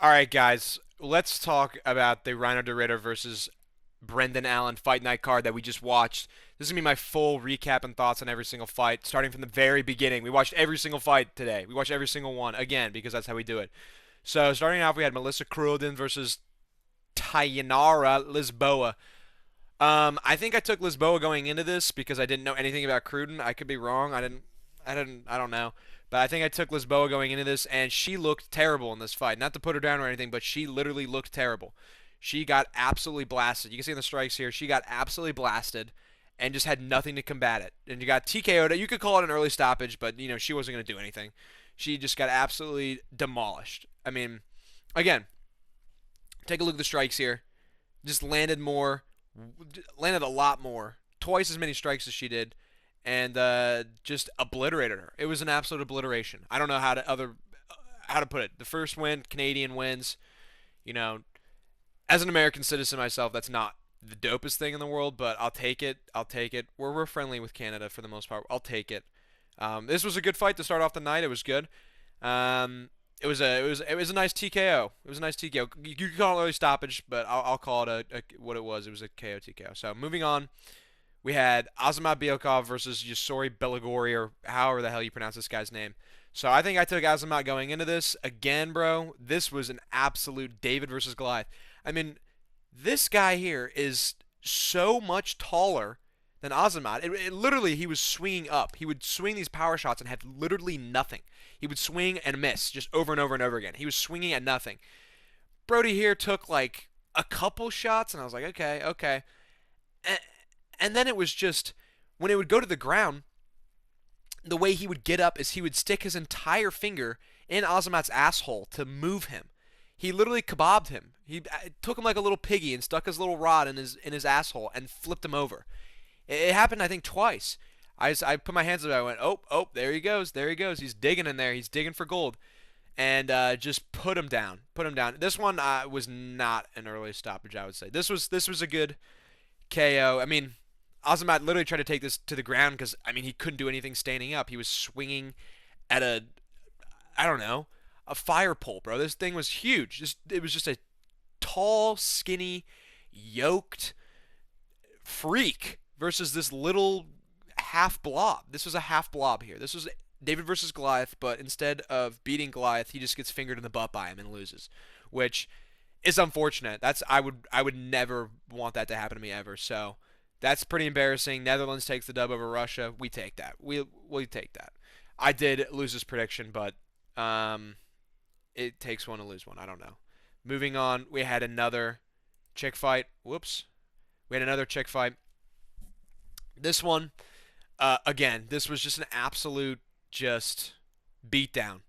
All right, guys, let's talk about the Rhino DeRitter versus Brendan Allen fight night card that we just watched. This is going to be my full recap and thoughts on every single fight, starting from the very beginning. We watched every single fight today. We watched every single one, again, because that's how we do it. So, starting off, we had Melissa Cruden versus Tayanara Lisboa. I think I took Lisboa going into this because I didn't know anything about Cruden. I could be wrong. I don't know. But I think I took Lisboa going into this, and she looked terrible in this fight. Not to put her down or anything, but she literally looked terrible. She got absolutely blasted. You can see in the strikes here, she got absolutely blasted and just had nothing to combat it. And you got TKO'd. You could call it an early stoppage, but she wasn't going to do anything. She just got absolutely demolished. I mean, again, take a look at the strikes here. Just landed a lot more, twice as many strikes as she did, and just obliterated her. It was an absolute obliteration. I don't know how to put it. The first win, Canadian wins. You know, as an American citizen myself, that's not the dopest thing in the world, but I'll take it. I'll take it. We're friendly with Canada for the most part. I'll take it. This was a good fight to start off the night. It was good. It was a nice TKO. It was a nice TKO. You could call it early stoppage, but I'll call it what it was. It was a KO TKO. So moving on, we had Azamat Biokov versus Yusori Belagori, or however the hell you pronounce this guy's name. So I think I took Azamat going into this. Again, bro, this was an absolute David versus Goliath. I mean, this guy here is so much taller than Azamat. Literally, he was swinging up. He would swing these power shots and had literally nothing. He would swing and miss just over and over and over again. He was swinging at nothing. Brody here took like a couple shots, and I was like, okay, okay. And then it was just, when it would go to the ground, the way he would get up is he would stick his entire finger in Azamat's asshole to move him. He literally kebabbed him. He took him like a little piggy and stuck his little rod in his asshole and flipped him over. It happened, I think, twice. I put my hands up. I went, oh, there he goes. There he goes. He's digging in there. He's digging for gold. And just put him down. Put him down. This one was not an early stoppage, I would say. This was a good KO. I mean, Azamat literally tried to take this to the ground because, I mean, he couldn't do anything standing up. He was swinging at I don't know, a fire pole, bro. This thing was huge. It was just a tall, skinny, yoked freak versus this little half blob. This was a half blob here. This was David versus Goliath, but instead of beating Goliath, he just gets fingered in the butt by him and loses, which is unfortunate. I would never want that to happen to me ever. So that's pretty embarrassing. Netherlands takes the dub over Russia. We take that. We take that. I did lose this prediction, but it takes one to lose one. I don't know. Moving on, we had another chick fight. Whoops. We had another chick fight. This one, again, this was just an absolute just beatdown.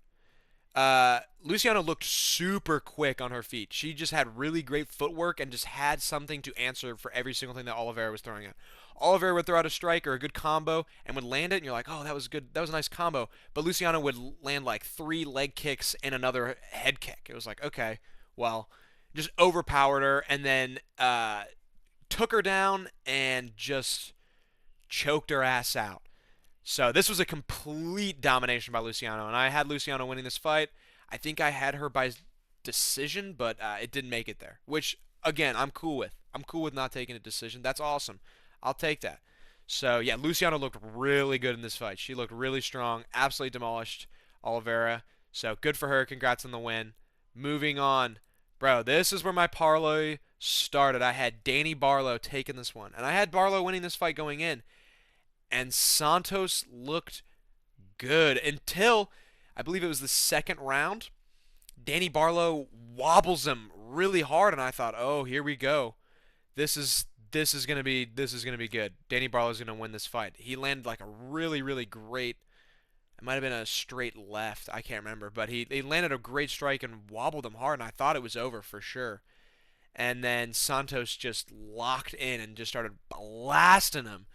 Luciana looked super quick on her feet. She just had really great footwork and just had something to answer for every single thing that Oliveira was throwing at. Oliveira would throw out a strike or a good combo and would land it, and you're like, oh, that was good. That was a nice combo. But Luciana would land like 3 leg kicks and another head kick. It was like, okay, well, just overpowered her and then took her down and just choked her ass out. So this was a complete domination by Luciano, and I had Luciano winning this fight. I think I had her by decision, but it didn't make it there, which, again, I'm cool with. I'm cool with not taking a decision. That's awesome. I'll take that. So, yeah, Luciano looked really good in this fight. She looked really strong, absolutely demolished Oliveira. So, good for her. Congrats on the win. Moving on. Bro, this is where my parlay started. I had Danny Barlow taking this one, and I had Barlow winning this fight going in. And Santos looked good until, I believe it was the second round. Danny Barlow wobbles him really hard, and I thought, oh, here we go. This is gonna be good. Danny Barlow's gonna win this fight. He landed like a really, really great. It might have been a straight left. I can't remember, but he landed a great strike and wobbled him hard, and I thought it was over for sure. And then Santos just locked in and just started blasting him.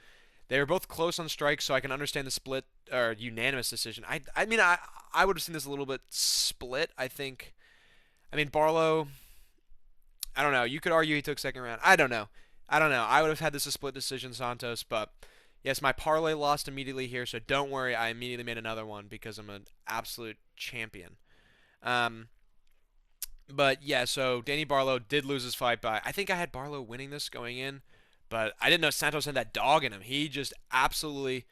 They were both close on strikes, so I can understand the split or unanimous decision. I mean, I would have seen this a little bit split. I think. I mean, Barlow. I don't know. You could argue he took second round. I don't know. I would have had this a split decision, Santos. But yes, my parlay lost immediately here, so don't worry. I immediately made another one because I'm an absolute champion. But yeah, so Danny Barlow did lose his fight by. I think I had Barlow winning this going in, but I didn't know Santos had that dog in him. He just absolutely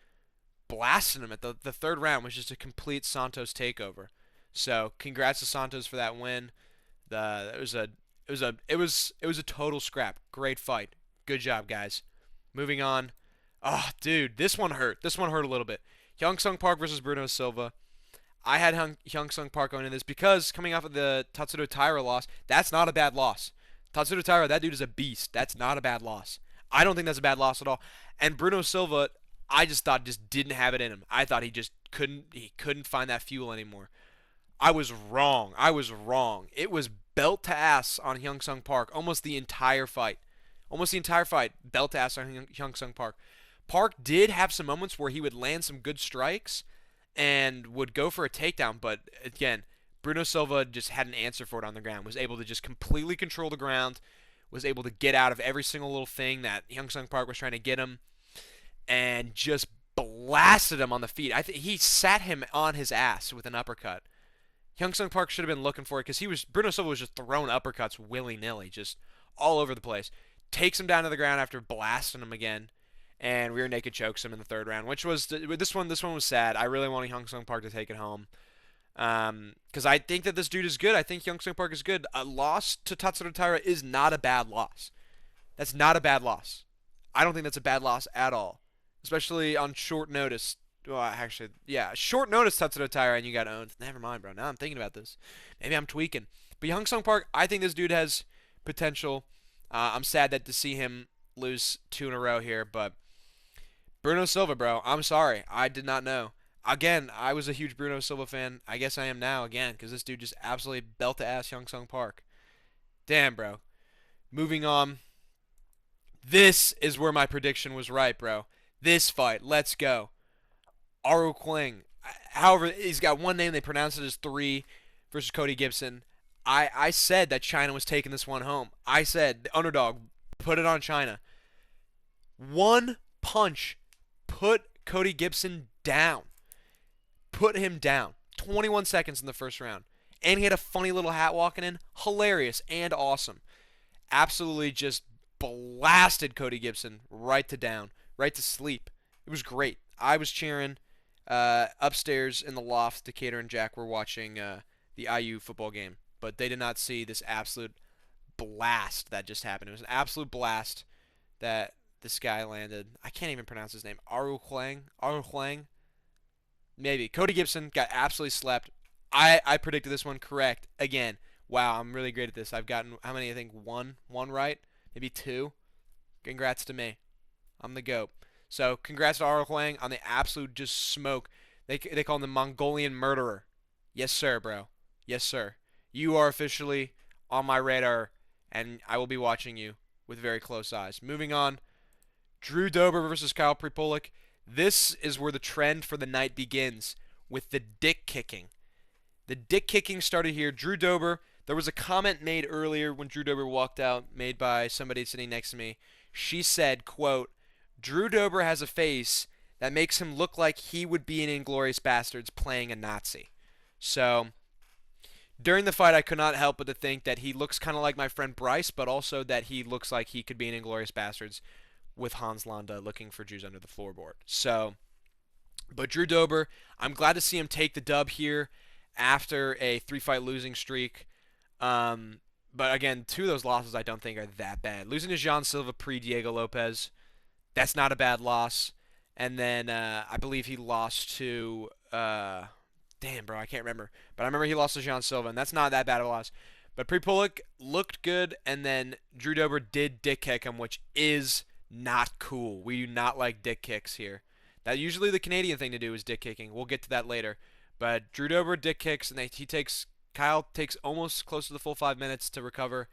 blasted him at the third round, was just a complete Santos takeover. So congrats to Santos for that win. It was a total scrap. Great fight. Good job, guys. Moving on. Oh, dude, this one hurt. This one hurt a little bit. Hyung Sung Park versus Bruno Silva. I had Hyung Sung Park going in this because coming off of the Tatsuro Taira loss, that's not a bad loss. Tatsuro Taira, that dude is a beast. That's not a bad loss. I don't think that's a bad loss at all. And Bruno Silva, I just thought just didn't have it in him. I thought he couldn't find that fuel anymore. I was wrong. I was wrong. It was belt to ass on Hyung Sung Park almost the entire fight. Almost the entire fight, belt to ass on Hyung Sung Park. Park did have some moments where he would land some good strikes and would go for a takedown, but again, Bruno Silva just had an answer for it on the ground. Was able to just completely control the ground. Was able to get out of every single little thing that Hyung Sung Park was trying to get him, and just blasted him on the feet. I think he sat him on his ass with an uppercut. Hyung Sung Park should have been looking for it because Bruno Silva was just throwing uppercuts willy nilly, just all over the place. Takes him down to the ground after blasting him again, and rear naked chokes him in the third round, which was this one. This one was sad. I really wanted Hyung Sung Park to take it home because I think that this dude is good. I think Hyung Sung Park is good. A loss to Tatsuro Taira is not a bad loss. That's not a bad loss. I don't think that's a bad loss at all, especially on short notice. Well, actually, yeah, short notice Tatsuro Taira and you got owned. Never mind, bro. Now I'm thinking about this. Maybe I'm tweaking. But Hyung Sung Park, I think this dude has potential. I'm sad that to see him lose two in a row here, but Bruno Silva, bro, I'm sorry. I did not know. Again, I was a huge Bruno Silva fan. I guess I am now again because this dude just absolutely belt to ass Hyung Sung Park. Damn, bro. Moving on. This is where my prediction was right, bro. This fight, let's go. Aru Kling. However, he's got one name. They pronounce it as 3 versus Cody Gibson. I said that China was taking this one home. I said the underdog, put it on China. One punch put Cody Gibson down. Put him down. 21 seconds in the first round. And he had a funny little hat walking in. Hilarious and awesome. Absolutely just blasted Cody Gibson right to down, right to sleep. It was great. I was cheering. Upstairs in the loft, Decatur and Jack were watching the IU football game, but they did not see this absolute blast that just happened. It was an absolute blast that this guy landed. I can't even pronounce his name. Aru Huang? Aru Huang? Maybe. Cody Gibson got absolutely slept. I predicted this one correct. Again, wow, I'm really great at this. I've gotten, how many? I think one right? Maybe 2. Congrats to me. I'm the GOAT. So congrats to Aru Huang on the absolute just smoke. They call him the Mongolian murderer. Yes, sir, bro. Yes, sir. You are officially on my radar, and I will be watching you with very close eyes. Moving on, Drew Dober versus Kyle Pripolik. This is where the trend for the night begins with the dick kicking. The dick kicking started here. Drew Dober, there was a comment made earlier when Drew Dober walked out, made by somebody sitting next to me. She said, quote, Drew Dober has a face that makes him look like he would be in Inglourious Bastards playing a Nazi. So, during the fight, I could not help but to think that he looks kind of like my friend Bryce, but also that he looks like he could be in Inglourious Bastards with Hans Landa looking for Jews under the floorboard. So, but Drew Dober, I'm glad to see him take the dub here after a 3-fight losing streak. But again, 2 of those losses I don't think are that bad. Losing to Jean Silva pre-Diego Lopez, that's not a bad loss. And then I believe he lost to damn, bro, I can't remember. But I remember he lost to Jean Silva, and that's not that bad of a loss. But Pripolik looked good, and then Drew Dober did dick kick him, which is not cool. We do not like dick kicks here. That usually the Canadian thing to do is dick kicking. We'll get to that later. But Drew Dober dick kicks, and Kyle takes almost close to the full 5 minutes to recover,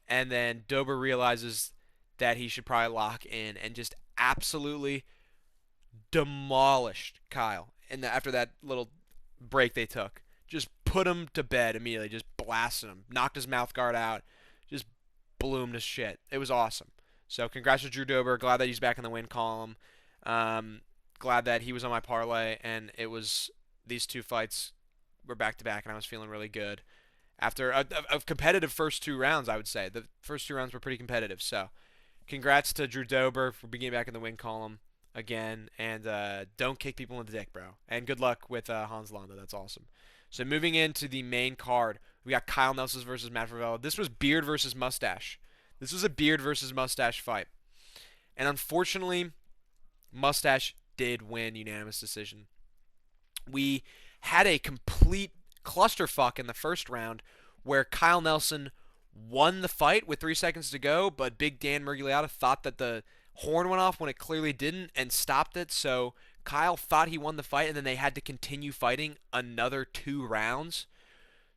and then Dober realizes that he should probably lock in and just absolutely demolished Kyle. And after that little break they took, just put him to bed immediately, just blasted him, knocked his mouth guard out, just blew him to shit. It was awesome. So congrats to Drew Dober. Glad that he's back in the win column. Glad that he was on my parlay, and it was these 2 fights were back to back, and I was feeling really good. after a competitive first 2 rounds. I would say the first 2 rounds were pretty competitive. So congrats to Drew Dober for being back in the win column again, and don't kick people in the dick, bro. And good luck with Hans Landa. That's awesome. So moving into the main card, we got Kyle Nelson versus Matt Fravello. This was beard versus mustache. This was a beard versus mustache fight, and unfortunately, mustache did win unanimous decision. We had a complete clusterfuck in the first round where Kyle Nelson won the fight with 3 seconds to go, but Big Dan Murgliata thought that the horn went off when it clearly didn't and stopped it. So Kyle thought he won the fight, and then they had to continue fighting another 2 rounds.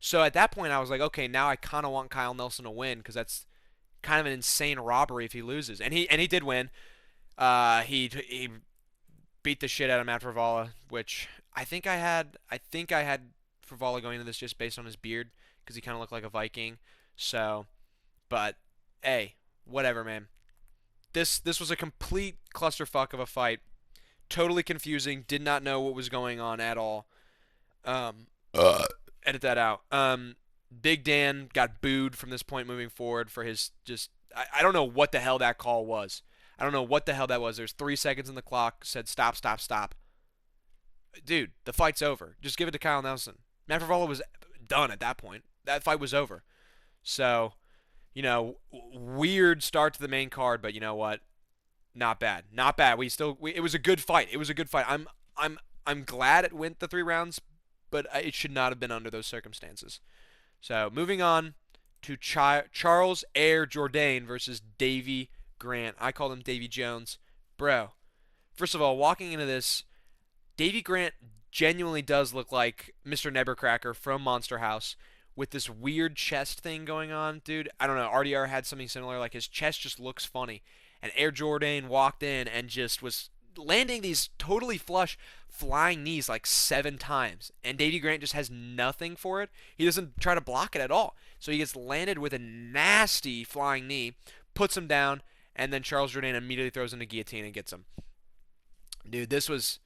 So at that point, I was like, okay, now I kind of want Kyle Nelson to win because that's kind of an insane robbery if he loses, and he did win. He beat the shit out of Matt Fravala, which I think I had Fravala going into this just based on his beard because he kind of looked like a Viking. So, but hey, whatever, man. This was a complete clusterfuck of a fight. Totally confusing. Did not know what was going on at all. Um, Edit that out. Big Dan got booed from this point moving forward for his just. I don't know what the hell that call was. I don't know what the hell that was. There's 3 seconds on the clock. Said stop, stop, stop. Dude, the fight's over. Just give it to Kyle Nelson. Matt Fravala was done at that point. That fight was over. So, weird start to the main card, but you know what? Not bad. Not bad. It was a good fight. It was a good fight. I'm glad it went the 3 rounds, but it should not have been under those circumstances. So, moving on to Charles Air Jourdain versus Davy Grant. I call him Davy Jones. Bro, first of all, walking into this, Davy Grant genuinely does look like Mr. Nebercracker from Monster House with this weird chest thing going on. Dude, I don't know. RDR had something similar. Like, his chest just looks funny. And Air Jourdain walked in and just was landing these totally flush flying knees like 7 times. And Davy Grant just has nothing for it. He doesn't try to block it at all. So he gets landed with a nasty flying knee, puts him down, and then Charles Jourdain immediately throws in a guillotine and gets him. Dude, this was...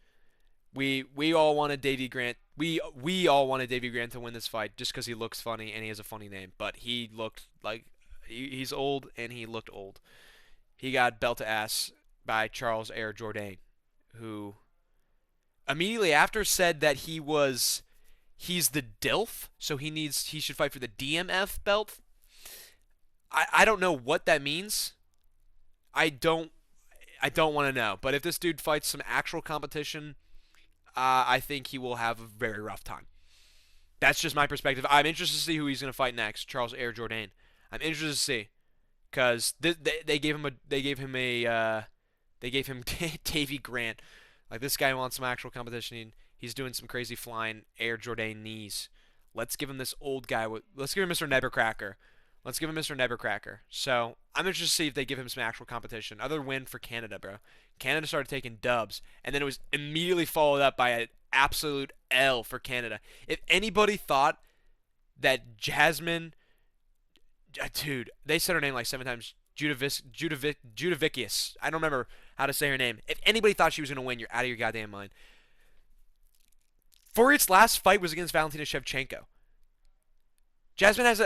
We all wanted Davy Grant. We all wanted Davy Grant to win this fight just because he looks funny and he has a funny name. But he looked like he's old and he looked old. He got belt to ass by Charles Air Jourdain, who immediately after said that he's the DILF, so he should fight for the DMF belt. I don't know what that means. I don't want to know. But if this dude fights some actual competition, I think he will have a very rough time. That's just my perspective. I'm interested to see who he's going to fight next, Charles Air Jourdain. I'm interested to see, because they gave him Davy Grant. Like, this guy wants some actual competition. He's doing some crazy flying Air Jourdain knees. Let's give him this old guy. Let's give him Mr. Nebercracker. Let's give him Mr. Nebercracker. So I'm interested to see if they give him some actual competition. Other win for Canada, bro. Canada started taking dubs, and then it was immediately followed up by an absolute L for Canada. If anybody thought that Jasmine, dude, they said her name like 7 times. Judavicius. I don't remember how to say her name. If anybody thought she was going to win, you're out of your goddamn mind. Foriat's last fight was against Valentina Shevchenko. Jasmine has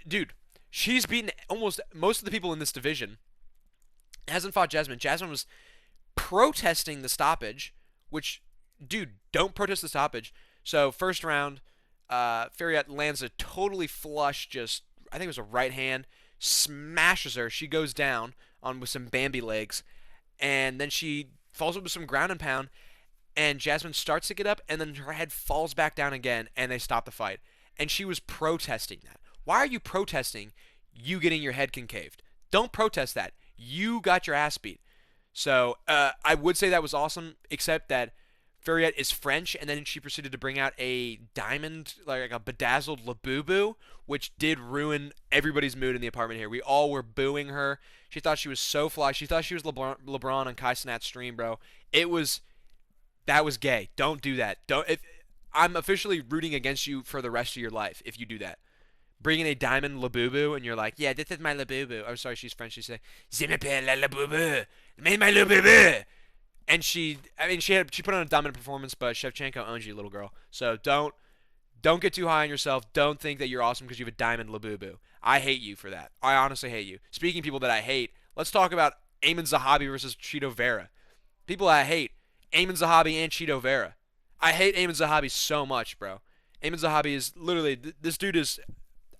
dude, she's beaten almost most of the people in this division. Hasn't fought Jasmine. Jasmine was protesting the stoppage, which, dude, don't protest the stoppage. So first round, Fariat lands a totally flush, just, I think it was a right hand, smashes her. She goes down with some Bambi legs, and then she falls up with some ground and pound, and Jasmine starts to get up, and then her head falls back down again, and they stop the fight. And she was protesting that. Why are you protesting you getting your head concaved? Don't protest that. You got your ass beat. So I would say that was awesome, except that Fariat is French, and then she proceeded to bring out a diamond, like a bedazzled Labubu, which did ruin everybody's mood in the apartment here. We all were booing her. She thought she was so fly. She thought she was LeBron on Kai Cenat's stream, bro. That was gay. Don't do that. I'm officially rooting against you for the rest of your life if you do that. Bring in a diamond Labubu, and you're like, yeah, this is my Labubu. I'm sorry, she's French. She say, "Je m'appelle la Labubu. Made my Labubu." And she put on a dominant performance, but Shevchenko owns you, little girl. So don't Don't get too high on yourself. Don't think that you're awesome because you have a diamond Labubu. I hate you for that. I honestly hate you. Speaking of people that I hate, let's talk about Eamon Zahabi versus Cheeto Vera. People I hate, Eamon Zahabi and Cheeto Vera. I hate Eamon Zahabi so much, bro. Eamon Zahabi is literally, this dude is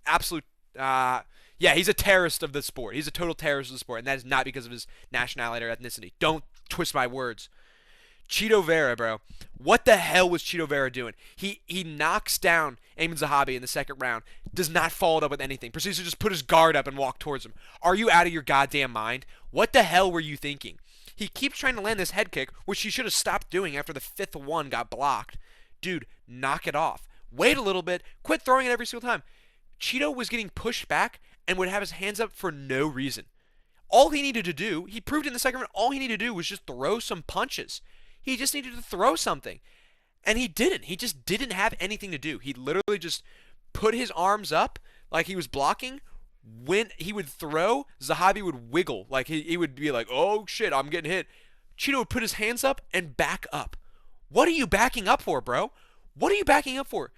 absolute, yeah, he's a terrorist of the sport. He's a total terrorist of the sport, and that is not because of his nationality or ethnicity. Don't twist my words. Cheeto Vera, bro. What the hell was Cheeto Vera doing? He knocks down Eamon Zahabi in the second round, does not follow it up with anything, proceeds to just put his guard up and walk towards him. Are you out of your goddamn mind? What the hell were you thinking? He keeps trying to land this head kick, which he should have stopped doing after the fifth one got blocked. Dude, knock it off. Wait a little bit. Quit throwing it every single time. Cheeto was getting pushed back and would have his hands up for no reason. All he needed to do, he proved in the second round, all he needed to do was just throw some punches. He just needed to throw something. And he didn't. He just didn't have anything to do. He literally just put his arms up like he was blocking. When he would throw, Zahabi would wiggle. Like he would be like, oh shit, I'm getting hit. Cheeto would put his hands up and back up. What are you backing up for, bro? What are you backing up for?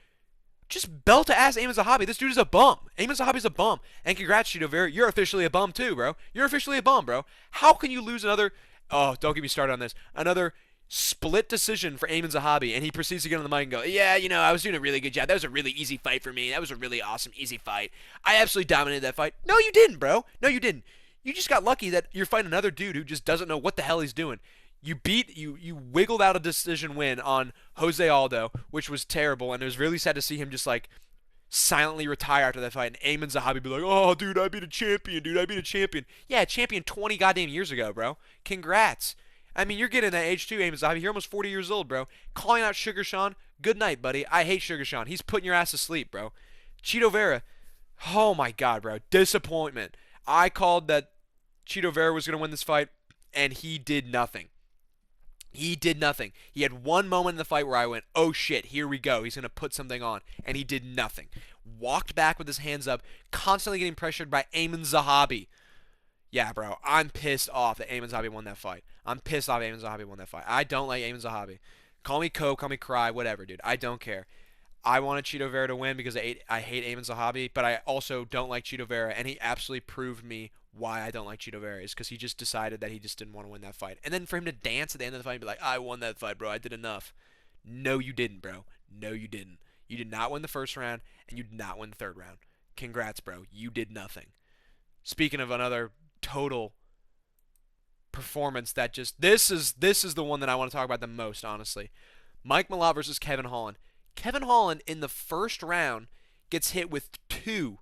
Just belt to ass Eamon Zahabi. This dude is a bum. Eamon Zahabi's a bum. And congrats, Cheeto Vera. You're officially a bum too, bro. You're officially a bum, bro. How can you lose another... Oh, don't get me started on this. Another split decision for Eamon Zahabi, and he proceeds to get on the mic and go, yeah, you know, I was doing a really good job. That was a really easy fight for me. That was a really awesome, easy fight. I absolutely dominated that fight. No, you didn't, bro. No, you didn't. You just got lucky that you're fighting another dude who just doesn't know what the hell he's doing. You wiggled out a decision win on Jose Aldo, which was terrible, and it was really sad to see him just like silently retire after that fight, and Eamon Zahabi be like, oh, dude, I beat a champion, dude, I beat a champion. Yeah, a champion 20 goddamn years ago, bro. Congrats. I mean, you're getting that age too, Eamon Zahabi. You're almost 40 years old, bro. Calling out Sugar Sean, good night, buddy. I hate Sugar Sean. He's putting your ass to sleep, bro. Cheeto Vera, oh my god, bro. Disappointment. I called that Cheeto Vera was going to win this fight, and he did nothing. He did nothing. He had one moment in the fight where I went, oh shit, here we go. He's going to put something on. And he did nothing. Walked back with his hands up, constantly getting pressured by Eamon Zahabi. Yeah, bro, I'm pissed off that Eamon Zahabi won that fight. I'm pissed off Eamon Zahabi won that fight. I don't like Eamon Zahabi. Call me Coke, call me Cry, whatever, dude. I don't care. I wanted Cheeto Vera to win because I hate Eamon Zahabi, but I also don't like Cheeto Vera, and he absolutely proved me why I don't like Cheeto Vera is because he just decided that he just didn't want to win that fight. And then for him to dance at the end of the fight and be like, I won that fight, bro. I did enough. No, you didn't, bro. No, you didn't. You did not win the first round, and you did not win the third round. Congrats, bro. You did nothing. Speaking of another total performance that just... This is the one that I want to talk about the most, honestly. Mike Malott versus Kevin Holland. Kevin Holland, in the first round, gets hit with two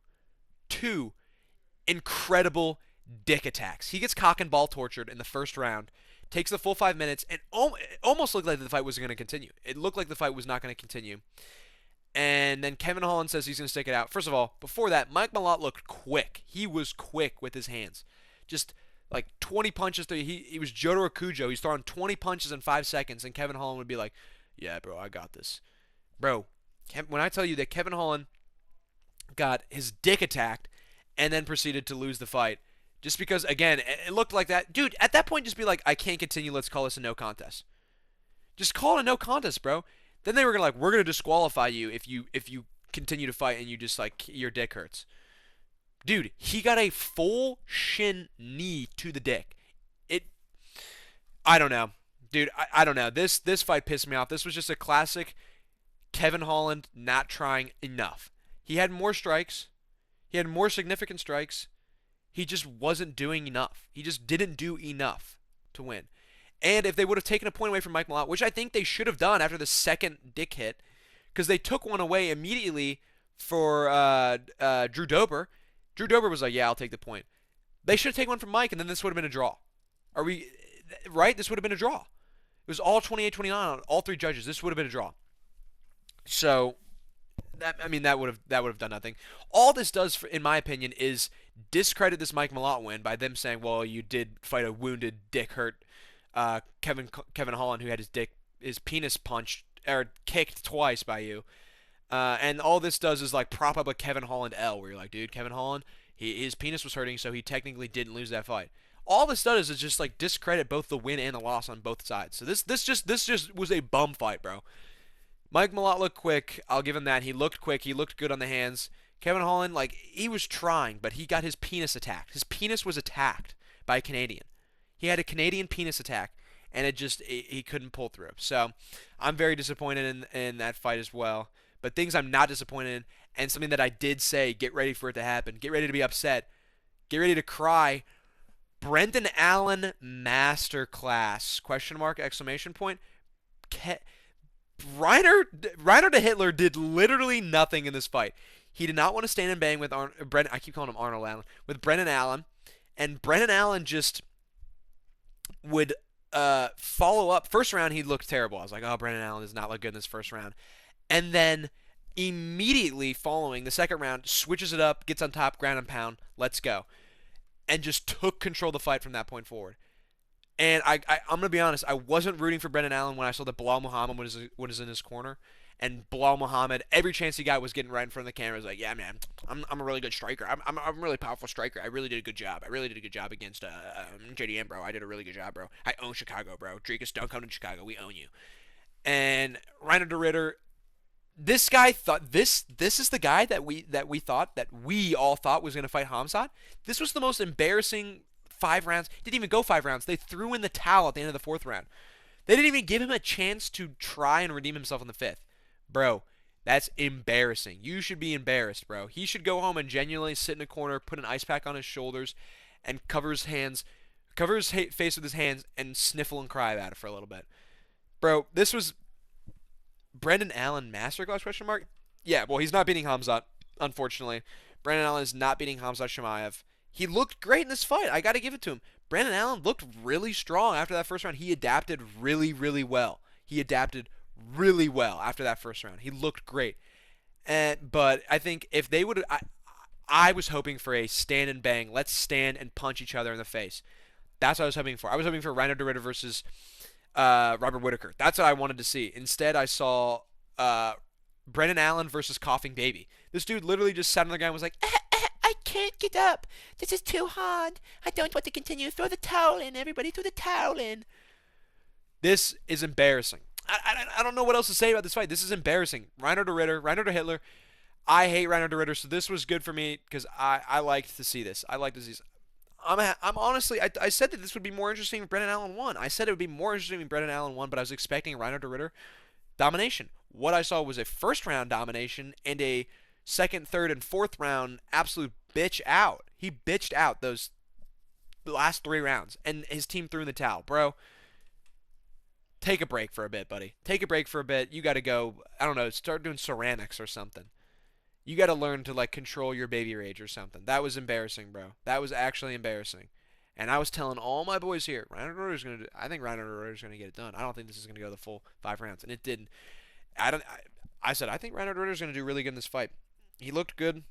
incredible dick attacks. He gets cock and ball tortured in the first round, takes the full 5 minutes, and it almost looked like the fight was going to continue. It looked like the fight was not going to continue. And then Kevin Holland says he's going to stick it out. First of all, before that, Mike Malott looked quick. He was quick with his hands. Just like 20 punches. He was Jotaro Kujo. He's throwing 20 punches in 5 seconds, and Kevin Holland would be like, yeah, bro, I got this. Bro, when I tell you that Kevin Holland got his dick attacked and then proceeded to lose the fight, just because, again, it looked like that. Dude, at that point, just be like, I can't continue. Let's call this a no contest. Just call it a no contest, bro. Then they were gonna we're gonna disqualify you if you continue to fight and you just like your dick hurts. Dude, he got a full shin knee to the dick. I don't know. Dude, I don't know. This fight pissed me off. This was just a classic Kevin Holland not trying enough. He had more strikes. He had more significant strikes. He just wasn't doing enough. He just didn't do enough to win. And if they would have taken a point away from Mike Malott, which I think they should have done after the second dick hit, because they took one away immediately for Drew Dober. Drew Dober was like, yeah, I'll take the point. They should have taken one from Mike, and then this would have been a draw. Are we right? This would have been a draw. It was all 28-29 on all three judges. This would have been a draw. So, that would have done nothing. All this does, in my opinion, is discredit this Mike Malott win by them saying, well, you did fight a wounded, dick hurt Kevin Holland who had his penis punched or kicked twice by you. And all this does is like prop up a Kevin Holland L, where you're like, dude, Kevin Holland, his penis was hurting, so he technically didn't lose that fight. All this does is just like discredit both the win and the loss on both sides. So this just was a bum fight, bro. Mike Malott looked quick. I'll give him that. He looked quick. He looked good on the hands. Kevin Holland, like, he was trying, but he got his penis attacked. His penis was attacked by a Canadian. He had a Canadian penis attack, and he couldn't pull through. So I'm very disappointed in that fight as well. But things I'm not disappointed in, and something that I did say, get ready for it to happen. Get ready to be upset. Get ready to cry. Brendan Allen masterclass? Question mark, exclamation point. Reiner de Hitler did literally nothing in this fight. He did not want to stand and bang with I keep calling him Arnold Allen, with Brendan Allen, and Brendan Allen just would follow up. First round, he looked terrible. I was like, oh, Brendan Allen does not look good in this first round. And then immediately following the second round, switches it up, gets on top, ground and pound, let's go, and just took control of the fight from that point forward. And I'm going to be honest, I wasn't rooting for Brendan Allen when I saw that Bilal Muhammad was in his corner. And Bilal Muhammad, every chance he got was getting right in front of the camera. Was like, yeah, man, I'm a really good striker. I'm a really powerful striker. I really did a good job. I really did a good job against JDM, bro. I did a really good job, bro. I own Chicago, bro. Drakus, don't come to Chicago. We own you. And Reiner de Ritter, this guy thought this is the guy that we all thought was going to fight Hamzat. This was the most embarrassing 5 rounds. Didn't even go 5 rounds. They threw in the towel at the end of the 4th round. They didn't even give him a chance to try and redeem himself in the 5th. Bro, that's embarrassing. You should be embarrassed, bro. He should go home and genuinely sit in a corner, put an ice pack on his shoulders, and cover his face with his hands and sniffle and cry about it for a little bit. Bro, this was Brendan Allen masterclass, question mark? Yeah, well, he's not beating Hamzat, unfortunately. Brendan Allen is not beating Hamzat Chimaev. He looked great in this fight. I got to give it to him. Brendan Allen looked really strong after that first round. He adapted really, really well. He adapted really well after that first round. He looked great. But I think if they would, I was hoping for a stand and bang. Let's stand and punch each other in the face. That's what I was hoping for. I was hoping for Reiner de Ritter versus Robert Whittaker. That's what I wanted to see. Instead, I saw Brendan Allen versus Coughing Baby. This dude literally just sat on the ground and was like, I can't get up. This is too hard. I don't want to continue. Throw the towel in, everybody. Throw the towel in. This is embarrassing. I don't know what else to say about this fight. This is embarrassing. Reiner de Hitler. I hate Reiner de Ritter, so this was good for me because I liked to see this. I liked to see this. I'm honestly, I said that this would be more interesting if Brendan Allen won. I said it would be more interesting if Brendan Allen won, but I was expecting Reiner de Ritter domination. What I saw was a first round domination and a second, third, and 4th round absolute bitch out. He bitched out the last 3 rounds, and his team threw in the towel. Bro, take a break for a bit, buddy. Take a break for a bit. You got to go, I don't know, start doing ceramics or something. You got to learn to, like, control your baby rage or something. That was embarrassing, bro. That was actually embarrassing. And I was telling all my boys here, I think Reiner de Ritter's going to get it done. I don't think this is going to go the full 5 rounds. And it didn't. I said, I think Reiner de Ritter's going to do really good in this fight. He looked good.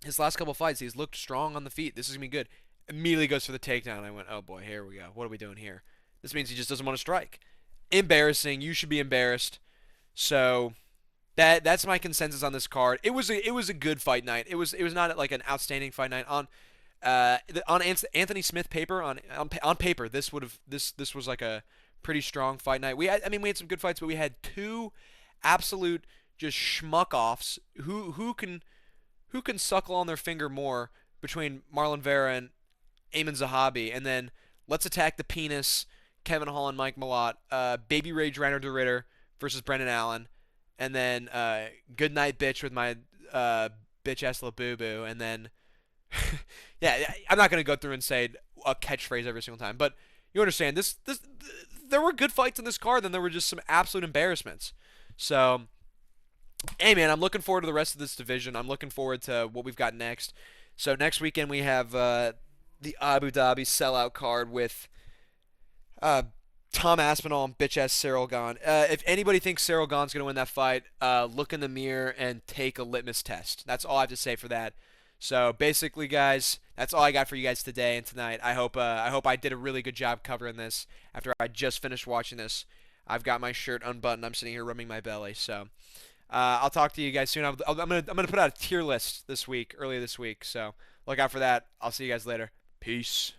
His last couple fights, he's looked strong on the feet. This is going to be good. Immediately goes for the takedown. I went, oh boy, here we go. What are we doing here? This means he just doesn't want to strike. Embarrassing. You should be embarrassed. So that's my consensus on this card. It was a good fight night. It was not like an outstanding fight night on Anthony Smith paper on paper. This was like a pretty strong fight night. We had some good fights, but we had 2 absolute just schmuck offs. Who can suckle on their finger more between Marlon Vera and Ayman Zahabi, and then let's attack the penis. Kevin Holland, Mike Malott, Baby Rage Reiner de Ritter versus Brendan Allen, and then Good Night Bitch with my bitch ass little boo boo, and then yeah, I'm not gonna go through and say a catchphrase every single time, but you understand this. There were good fights in this card, then there were just some absolute embarrassments. So, hey man, I'm looking forward to the rest of this division. I'm looking forward to what we've got next. So next weekend we have the Abu Dhabi sellout card with Tom Aspinall and bitch-ass Cyril Gahn. If anybody thinks Cyril Gahn's going to win that fight, look in the mirror and take a litmus test. That's all I have to say for that. So basically, guys, that's all I got for you guys today and tonight. I hope I did a really good job covering this after I just finished watching this. I've got my shirt unbuttoned. I'm sitting here rubbing my belly. So I'll talk to you guys soon. I'm gonna put out a tier list early this week. So look out for that. I'll see you guys later. Peace.